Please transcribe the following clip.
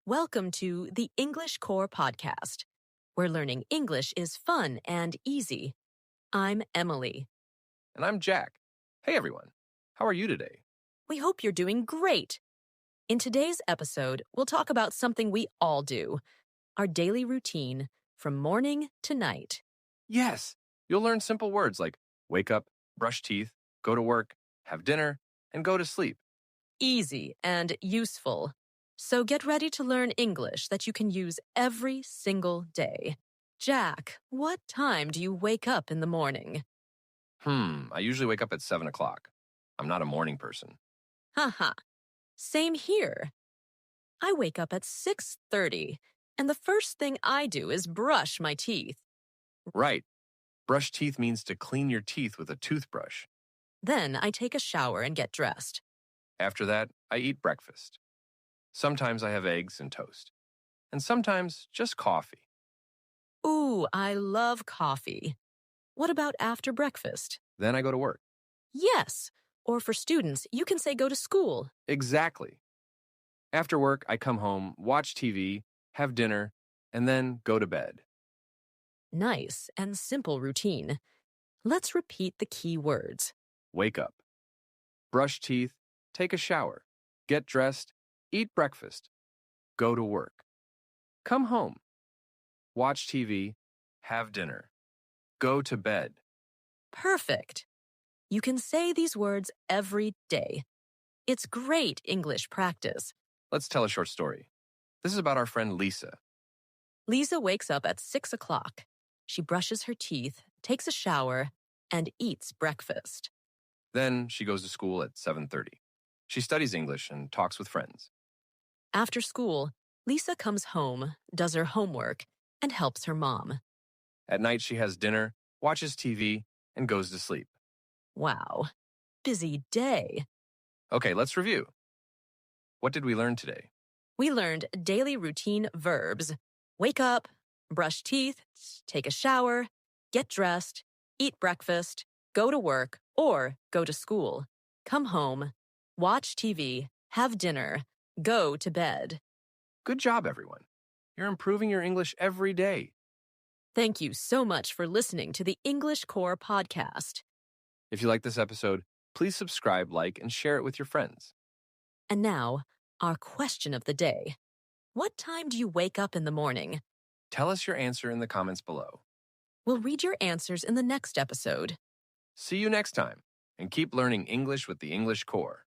Welcome to the English Core Podcast, where learning English is fun and easy. I'm Emily. And I'm Jack. Hey, everyone. How are you today? We hope you're doing great. In today's episode, we'll talk about something we all do, our daily routine from morning to night. Yes, you'll learn simple words like wake up, brush teeth, go to work, have dinner, and go to sleep. Easy and useful. So get ready to learn English that you can use every single day. Jack, what time do you wake up in the morning? I usually wake up at 7 o'clock. I'm not a morning person. Haha. Same here. I wake up at 6:30, and the first thing I do is brush my teeth. Right. Brush teeth means to clean your teeth with a toothbrush. Then I take a shower and get dressed. After that, I eat breakfast. Sometimes I have eggs and toast. And sometimes just coffee. Ooh, I love coffee. What about after breakfast? Then I go to work. Yes, or for students, you can say go to school. Exactly. After work, I come home, watch TV, have dinner, and then go to bed. Nice and simple routine. Let's repeat the key words. Wake up. Brush teeth, take a shower, get dressed, eat breakfast, go to work. Come home. Watch TV, have dinner, go to bed. Perfect. You can say these words every day. It's great English practice. Let's tell a short story. This is about our friend Lisa. Lisa wakes up at 6 o'clock. She brushes her teeth, takes a shower, and eats breakfast. Then she goes to school at 7:30. She studies English and talks with friends. After school, Lisa comes home, does her homework, and helps her mom. At night, she has dinner, watches TV, and goes to sleep. Wow, busy day. Okay, let's review. What did we learn today? We learned daily routine verbs. Wake up, brush teeth, take a shower, get dressed, eat breakfast, go to work, or go to school. Come home, watch TV, have dinner, go to bed. Good job, everyone. You're improving your English every day. Thank you so much for listening to the English Core Podcast. If you like this episode, please subscribe, like, and share it with your friends. And now, our question of the day. What time do you wake up in the morning? Tell us your answer in the comments below. We'll read your answers in the next episode. See you next time, and keep learning English with the English Core.